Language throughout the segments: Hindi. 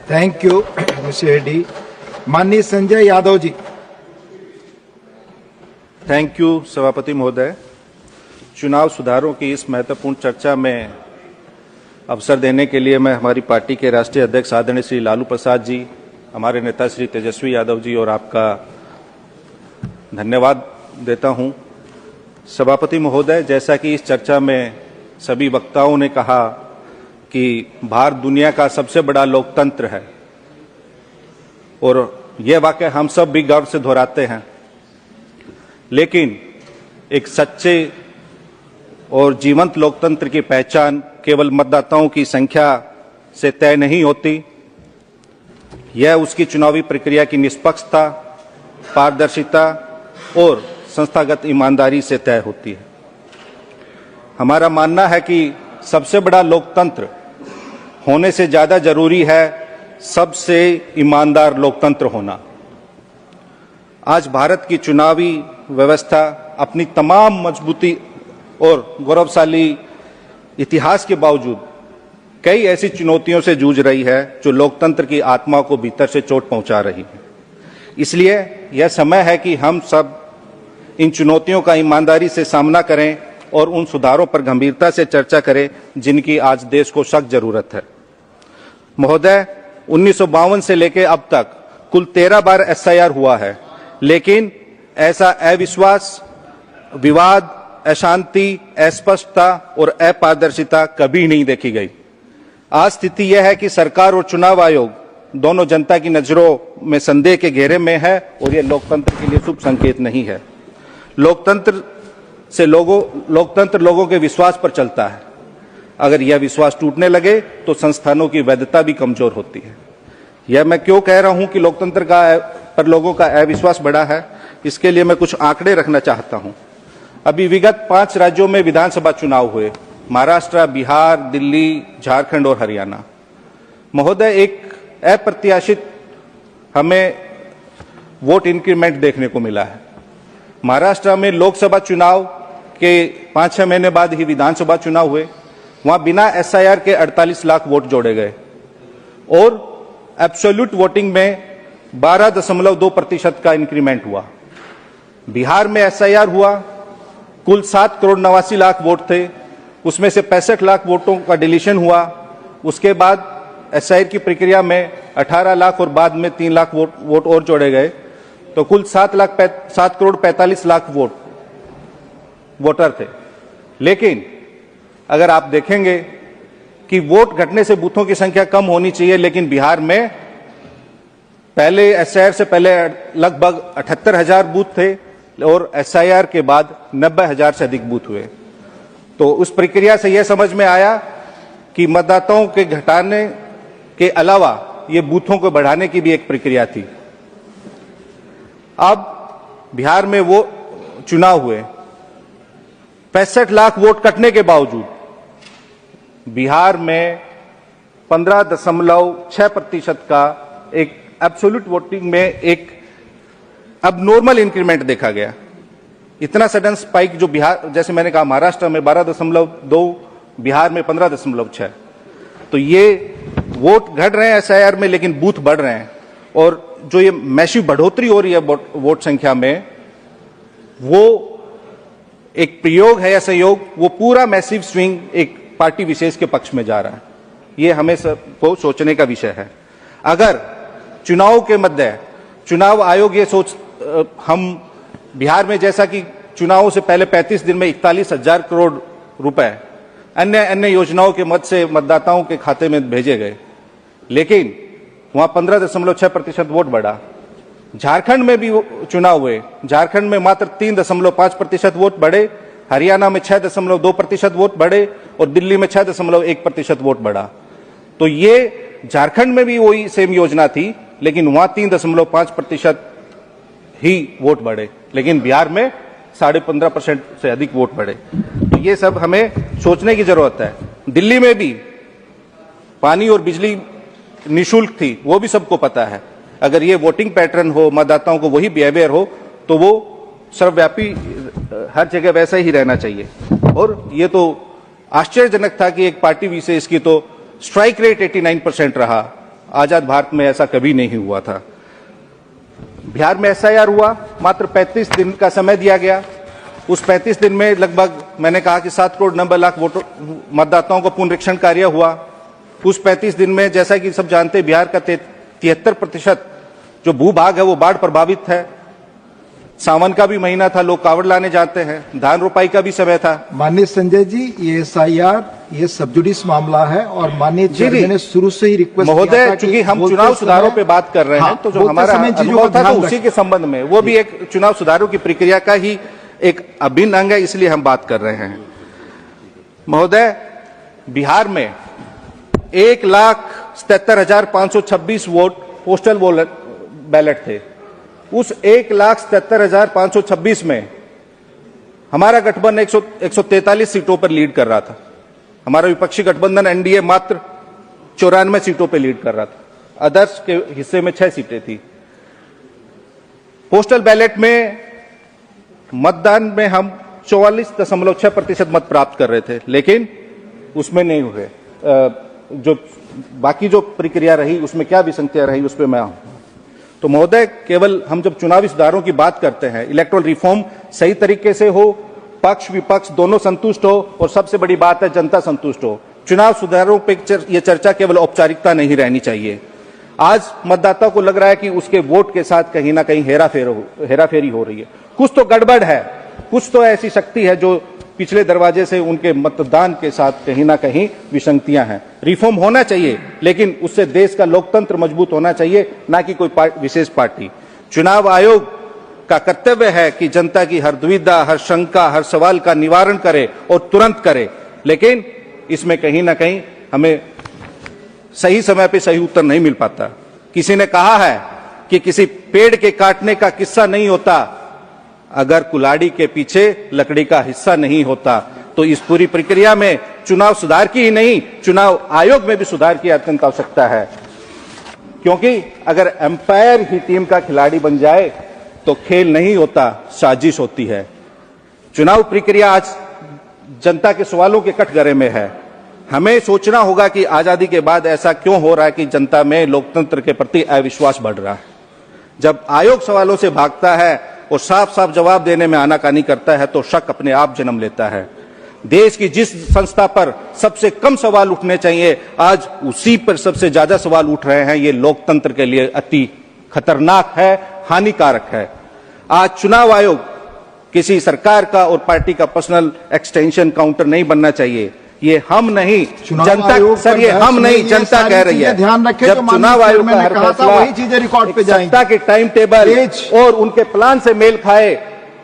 Thank you mister Reddy. माननीय संजय यादव जी। थैंक यू सभापति महोदय। चुनाव सुधारों की इस महत्वपूर्ण चर्चा में अवसर देने के लिए मैं हमारी पार्टी के राष्ट्रीय अध्यक्ष आदरणीय श्री लालू प्रसाद जी, हमारे नेता श्री तेजस्वी यादव जी और आपका धन्यवाद देता हूं। सभापति महोदय, जैसा कि इस चर्चा में सभी वक्ताओं ने कहा कि भारत दुनिया का सबसे बड़ा लोकतंत्र है और यह वाकई हम सब भी गर्व से दोहराते हैं, लेकिन एक सच्चे और जीवंत लोकतंत्र की पहचान केवल मतदाताओं की संख्या से तय नहीं होती। यह उसकी चुनावी प्रक्रिया की निष्पक्षता, पारदर्शिता और संस्थागत ईमानदारी से तय होती है। हमारा मानना है कि सबसे बड़ा लोकतंत्र होने से ज्यादा जरूरी है सबसे ईमानदार लोकतंत्र होना। आज भारत की चुनावी व्यवस्था अपनी तमाम मजबूती और गौरवशाली इतिहास के बावजूद कई ऐसी चुनौतियों से जूझ रही है जो लोकतंत्र की आत्मा को भीतर से चोट पहुंचा रही है। इसलिए यह समय है कि हम सब इन चुनौतियों का ईमानदारी से सामना करें और उन सुधारों पर गंभीरता से चर्चा करें जिनकी आज देश को सख्त जरूरत है। महोदय, 1952 से लेकर अब तक कुल 13 बार एसआईआर हुआ है, लेकिन ऐसा अविश्वास, विवाद, अशांति, अस्पष्टता और अपारदर्शिता कभी नहीं देखी गई। आज स्थिति यह है कि सरकार और चुनाव आयोग दोनों जनता की नजरों में संदेह के घेरे में है और यह लोकतंत्र के लिए शुभ संकेत नहीं है। लोकतंत्र लोगों के विश्वास पर चलता है। अगर यह विश्वास टूटने लगे तो संस्थानों की वैधता भी कमजोर होती है। यह मैं क्यों कह रहा हूं कि लोकतंत्र पर लोगों का अविश्वास बढ़ा है, इसके लिए मैं कुछ आंकड़े रखना चाहता हूं। अभी विगत 5 राज्यों में विधानसभा चुनाव हुए, महाराष्ट्र, बिहार, दिल्ली, झारखंड और हरियाणा। महोदय, एक अप्रत्याशित हमें वोट इंक्रीमेंट देखने को मिला है। महाराष्ट्र में लोकसभा चुनाव के 5-6 महीने बाद ही विधानसभा चुनाव हुए। वहां बिना एसआईआर के 48 लाख वोट जोड़े गए और एब्सोल्यूट वोटिंग में 12.2% का इंक्रीमेंट हुआ। बिहार में एसआईआर हुआ, कुल 7 करोड़ 89 लाख वोट थे, उसमें से 65 लाख वोटों का डिलीशन हुआ। उसके बाद एसआईआर की प्रक्रिया में 18 लाख और बाद में 3 लाख वोट और जोड़े गए, तो कुल 7 करोड़ 45 लाख वोटर थे। लेकिन अगर आप देखेंगे कि वोट घटने से बूथों की संख्या कम होनी चाहिए, लेकिन बिहार में पहले एसआईआर से पहले लगभग 78,000 बूथ थे और एसआईआर के बाद 90,000 से अधिक बूथ हुए। तो उस प्रक्रिया से यह समझ में आया कि मतदाताओं के घटाने के अलावा ये बूथों को बढ़ाने की भी एक प्रक्रिया थी। अब बिहार में वो चुनाव हुए, 65 लाख वोट कटने के बावजूद बिहार में 15.6% का एक एब्सोल्यूट वोटिंग में एक अब नॉर्मल इंक्रीमेंट देखा गया। इतना सडन स्पाइक जो बिहार, जैसे मैंने कहा, महाराष्ट्र में 12.2, बिहार में 15.6, तो ये वोट घट रहे हैं एसआईआर में, लेकिन बूथ बढ़ रहे हैं। और जो ये मैसिव बढ़ोतरी हो रही है वोट संख्या में, वो एक प्रयोग है या सहयोग, वो पूरा मैसिव स्विंग एक पार्टी विशेष के पक्ष में जा रहा है। ये हमें सबको सोचने का विषय है। अगर चुनाव के मध्य चुनाव आयोग ये हम बिहार में, जैसा कि चुनावों से पहले 35 दिन में 41,000 करोड़ रुपए अन्य योजनाओं के मद से मतदाताओं के खाते में भेजे गए, लेकिन वहां 15.6% वोट बढ़ा। झारखंड में भी चुनाव हुए, झारखंड में मात्र 3.5% वोट बढ़े, हरियाणा में 6.2% वोट बढ़े और दिल्ली में 6.1% वोट बढ़ा। तो ये झारखंड में भी वही सेम योजना थी, लेकिन वहां 3.5% ही वोट बढ़े, लेकिन बिहार में 15.5% से अधिक वोट बढ़े। तो ये सब हमें सोचने की जरूरत है। दिल्ली में भी पानी और बिजली निःशुल्क थी, वो भी सबको पता है। अगर ये वोटिंग पैटर्न हो, मतदाताओं को वही बिहेवियर हो, तो वो सर्वव्यापी हर जगह वैसा ही रहना चाहिए। और ये तो आश्चर्यजनक था कि एक पार्टी विशेष की तो स्ट्राइक रेट 89% रहा आजाद भारत में ऐसा कभी नहीं हुआ था। बिहार में एसआईआर हुआ, मात्र 35 दिन का समय दिया गया। उस 35 दिन में लगभग मैंने कहा कि 7 करोड़ 90 लाख वोटर मतदाताओं का पुनरीक्षण कार्य हुआ। उस 35 दिन में जैसा कि सब जानते हैं, बिहार का 73% जो भूभाग है वो बाढ़ प्रभावित है। सावन का भी महीना था, लोग कावड़ लाने जाते हैं, धान रोपाई का भी समय था। माननीय संजय जी, ये एसआईआर ये सब जुडिस मामला है और माननीय चेयरमैन ने शुरू से ही रिक्वेस्ट महोदय, चूंकि हम चुनाव सुधारों पे बात कर रहे हैं, तो जो हमारा अनुभव था तो उसी के संबंध में, वो भी एक चुनाव सुधारों की प्रक्रिया का ही एक अभिन्न अंग है, इसलिए हम बात कर रहे हैं। महोदय, बिहार में 1,77,526 वोट पोस्टल बैलेट थे। उस 1,77,526 में हमारा गठबंधन 143 सीटों पर लीड कर रहा था। हमारा विपक्षी गठबंधन एनडीए मात्र 94 सीटों पर लीड कर रहा था। अदर्स के हिस्से में 6 सीटें थी। पोस्टल बैलेट में मतदान में हम 44.6% मत प्राप्त कर रहे थे, लेकिन उसमें नहीं हुए। जो बाकी जो प्रक्रिया रही उसमें क्या विसंगतियां रही, उस पर मैं आऊं। तो महोदय, केवल हम जब चुनावी सुधारों की बात करते हैं, इलेक्टोरल रिफॉर्म सही तरीके से हो, पक्ष विपक्ष दोनों संतुष्ट हो, और सबसे बड़ी बात है जनता संतुष्ट हो। चुनाव सुधारों पे यह चर्चा केवल औपचारिकता नहीं रहनी चाहिए। आज मतदाता को लग रहा है कि उसके वोट के साथ कहीं ना कहीं हेराफेरी हो रही है। कुछ तो गड़बड़ है, कुछ तो ऐसी शक्ति है जो पिछले दरवाजे से उनके मतदान के साथ कहीं ना कहीं विसंगतियां हैं। रिफॉर्म होना चाहिए, लेकिन उससे देश का लोकतंत्र मजबूत होना चाहिए, ना कि कोई विशेष पार्टी। चुनाव आयोग का कर्तव्य है कि जनता की हर दुविधा, हर शंका, हर सवाल का निवारण करे और तुरंत करे, लेकिन इसमें कहीं ना कहीं हमें सही समय पे सही उत्तर नहीं मिल पाता। किसी ने कहा है कि किसी पेड़ के काटने का किस्सा नहीं होता अगर कुल्हाड़ी के पीछे लकड़ी का हिस्सा नहीं होता। तो इस पूरी प्रक्रिया में चुनाव सुधार की ही नहीं, चुनाव आयोग में भी सुधार की अत्यंत आवश्यकता है, क्योंकि अगर एम्पायर ही टीम का खिलाड़ी बन जाए तो खेल नहीं होता, साजिश होती है। चुनाव प्रक्रिया आज जनता के सवालों के कटघरे में है। हमें सोचना होगा कि आजादी के बाद ऐसा क्यों हो रहा है कि जनता में लोकतंत्र के प्रति अविश्वास बढ़ रहा है। जब आयोग सवालों से भागता है और साफ साफ जवाब देने में आनाकानी करता है तो शक अपने आप जन्म लेता है। देश की जिस संस्था पर सबसे कम सवाल उठने चाहिए, आज उसी पर सबसे ज्यादा सवाल उठ रहे हैं। ये लोकतंत्र के लिए अति खतरनाक है, हानिकारक है। आज चुनाव आयोग किसी सरकार का और पार्टी का पर्सनल एक्सटेंशन काउंटर नहीं बनना चाहिए। ये हम नहीं, जनता, सर ये हम नहीं, जनता कह रही है। ध्यान रखें, जब चुनाव आयोग का हर फैसला वही चीजें रिकॉर्ड पे जाएंगी, जनता के टाइम टेबल और उनके प्लान से मेल खाए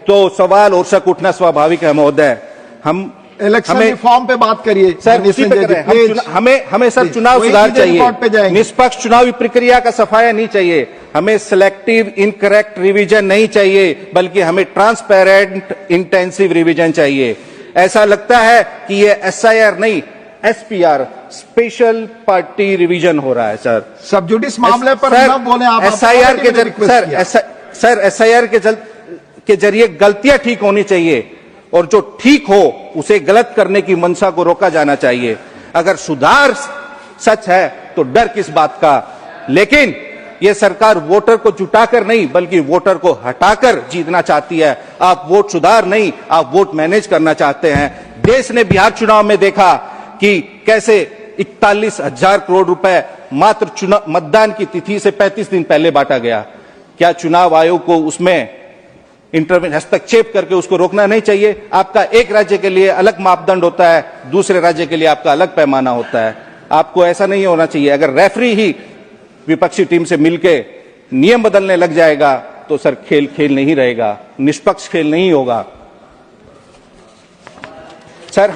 तो सवाल और शक उठना स्वाभाविक है। महोदय, हम इलेक्शन रिफॉर्म पे बात करिए सर, उसी पे कर रहे हैं। हमें सर चुनाव सुधार चाहिए, निष्पक्ष चुनावी प्रक्रिया का सफाया नहीं चाहिए, हमें सिलेक्टिव इनकरेक्ट रिवीजन नहीं चाहिए, बल्कि हमें ट्रांसपेरेंट इंटेंसिव रिवीजन चाहिए। ऐसा लगता है कि ये एसआईआर नहीं, एसपीआर स्पेशल पार्टी रिवीजन हो रहा है। सर, सब जुडिस मामले पर न बोले आप। एसआईआर के सर एसआईआर के जरिए गलतियां ठीक होनी चाहिए, और जो ठीक हो उसे गलत करने की मंशा को रोका जाना चाहिए। अगर सुधार सच है तो डर किस बात का। लेकिन यह सरकार वोटर को जुटाकर नहीं, बल्कि वोटर को हटाकर जीतना चाहती है। आप वोट सुधार नहीं, आप वोट मैनेज करना चाहते हैं। देश ने बिहार चुनाव में देखा कि कैसे 41,000 करोड़ रुपए मात्र मतदान की तिथि से 35 दिन पहले बांटा गया। क्या चुनाव आयोग को उसमें हस्तक्षेप करके उसको रोकना नहीं चाहिए? आपका एक राज्य के लिए अलग मापदंड होता है, दूसरे राज्य के लिए आपका अलग पैमाना होता है। आपको ऐसा नहीं होना चाहिए। अगर रेफरी ही विपक्षी टीम से मिलके नियम बदलने लग जाएगा तो सर खेल नहीं रहेगा, निष्पक्ष खेल नहीं होगा। सर,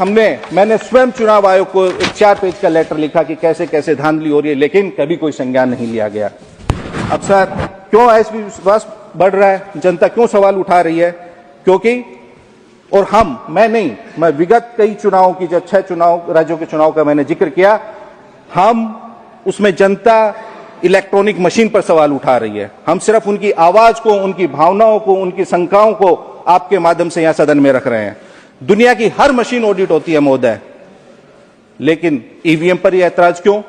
मैंने स्वयं चुनाव आयोग को एक 4 पेज का लेटर लिखा कि कैसे कैसे धांधली हो रही है, लेकिन कभी कोई संज्ञान नहीं लिया गया। अब सर, क्यों अविश्वास बढ़ रहा है, जनता क्यों सवाल उठा रही है? क्योंकि और मैं विगत कई चुनावों की, जो 6 चुनाव राज्यों के चुनाव का मैंने जिक्र किया, हम उसमें जनता इलेक्ट्रॉनिक मशीन पर सवाल उठा रही है। हम सिर्फ उनकी आवाज को, उनकी भावनाओं को, उनकी शंकाओं को आपके माध्यम से यहां सदन में रख रहे हैं। दुनिया की हर मशीन ऑडिट होती है महोदय, लेकिन ईवीएम पर यह ऐतराज क्यों?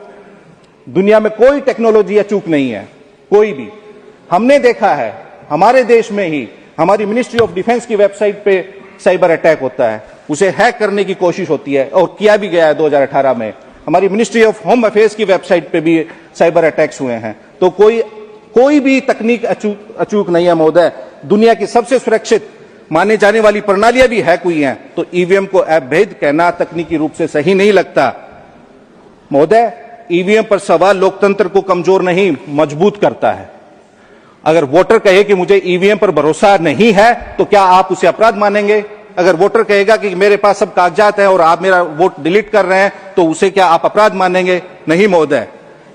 दुनिया में कोई टेक्नोलॉजी या चूक नहीं है, कोई भी। हमने देखा है हमारे देश में ही हमारी मिनिस्ट्री ऑफ डिफेंस की वेबसाइट पे साइबर अटैक होता है, उसे हैक करने की कोशिश होती है और किया भी गया है 2018 में। हमारी मिनिस्ट्री ऑफ होम अफेयर्स की वेबसाइट पे भी साइबर अटैक्स हुए हैं। तो कोई भी तकनीक अचूक नहीं है महोदय। दुनिया की सबसे सुरक्षित माने जाने वाली प्रणालियां भी हैक हुई हैं, तो ईवीएम को अवैध कहना तकनीकी रूप से सही नहीं लगता महोदय। ईवीएम पर सवाल लोकतंत्र को कमजोर नहीं मजबूत करता है। अगर वोटर कहे कि मुझे ईवीएम पर भरोसा नहीं है, तो क्या आप उसे अपराध मानेंगे? अगर वोटर कहेगा कि मेरे पास सब कागजात हैं और आप मेरा वोट डिलीट कर रहे हैं, तो उसे क्या आप अपराध मानेंगे? नहीं महोदय।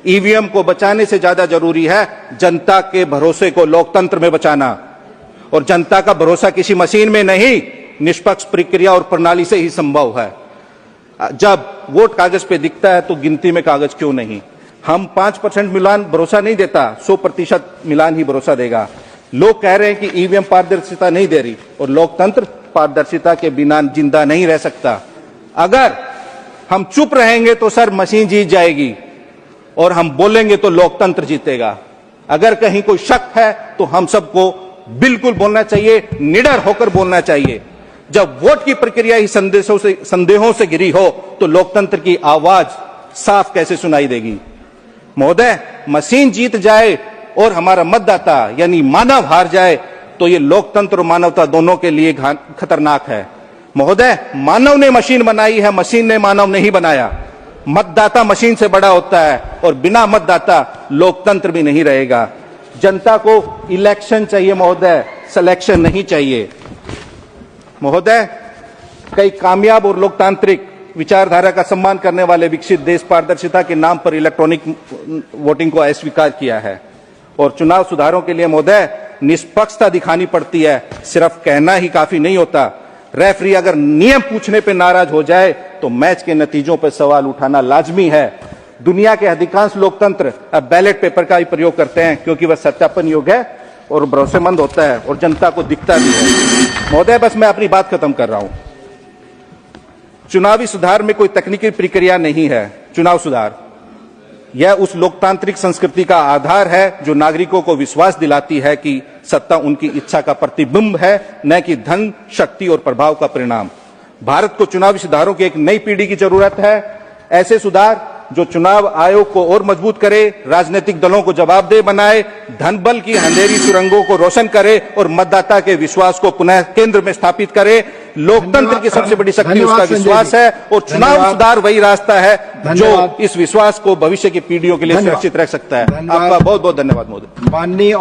ईवीएम को बचाने से ज्यादा जरूरी है जनता के भरोसे को लोकतंत्र में बचाना, और जनता का भरोसा किसी मशीन में नहीं, निष्पक्ष प्रक्रिया और प्रणाली से ही संभव है। जब वोट कागज पे दिखता है तो गिनती में कागज क्यों नहीं? हम 5% मिलान भरोसा नहीं देता, 100% मिलान ही भरोसा देगा। लोग कह रहे हैं कि ईवीएम पारदर्शिता नहीं दे रही, और लोकतंत्र पारदर्शिता के बिना जिंदा नहीं रह सकता। अगर हम चुप रहेंगे तो सर मशीन जीत जाएगी, और हम बोलेंगे तो लोकतंत्र जीतेगा। अगर कहीं कोई शक है तो हम सबको बिल्कुल बोलना चाहिए, निडर होकर बोलना चाहिए। जब वोट की प्रक्रिया ही संदेहों से घिरी हो, तो लोकतंत्र की आवाज साफ कैसे सुनाई देगी? महोदय, मशीन जीत जाए और हमारा मतदाता यानी मानव हार जाए, तो ये लोकतंत्र और मानवता दोनों के लिए खतरनाक है। महोदय, मानव ने मशीन बनाई है, मशीन ने मानव नहीं बनाया। मतदाता मशीन से बड़ा होता है, और बिना मतदाता लोकतंत्र भी नहीं रहेगा। जनता को इलेक्शन चाहिए महोदय, सिलेक्शन नहीं चाहिए। महोदय, कई कामयाब और लोकतांत्रिक विचारधारा का सम्मान करने वाले विकसित देश पारदर्शिता के नाम पर इलेक्ट्रॉनिक वोटिंग को अस्वीकार किया है, और चुनाव सुधारों के लिए महोदय निष्पक्षता दिखानी पड़ती है, सिर्फ कहना ही काफी नहीं होता। रेफरी अगर नियम पूछने पे नाराज हो जाए, तो मैच के नतीजों पर सवाल उठाना लाजमी है। दुनिया के अधिकांश लोकतंत्र अब बैलेट पेपर का ही प्रयोग करते हैं, क्योंकि वह सत्यापन योग्य है और भरोसेमंद होता है, और जनता को दिखता भी है। महोदय, बस मैं अपनी बात खत्म कर रहा हूं। चुनावी सुधार में कोई तकनीकी प्रक्रिया नहीं है। चुनाव सुधार यह उस लोकतांत्रिक संस्कृति का आधार है जो नागरिकों को विश्वास दिलाती है कि सत्ता उनकी इच्छा का प्रतिबिंब है, न कि धन, शक्ति और प्रभाव का परिणाम। भारत को चुनावी सुधारों की एक नई पीढ़ी की जरूरत है। ऐसे सुधार जो चुनाव आयोग को और मजबूत करे, राजनीतिक दलों को जवाबदेह बनाए, धन बल की अंधेरी सुरंगों को रोशन करे, और मतदाता के विश्वास को पुनः केंद्र में स्थापित करे। लोकतंत्र की सबसे बड़ी शक्ति उसका विश्वास है, और चुनाव सुधार वही रास्ता है जो इस विश्वास को भविष्य की पीढ़ियों के लिए सुरक्षित रख सकता है। आपका बहुत बहुत धन्यवाद महोदय। माननीय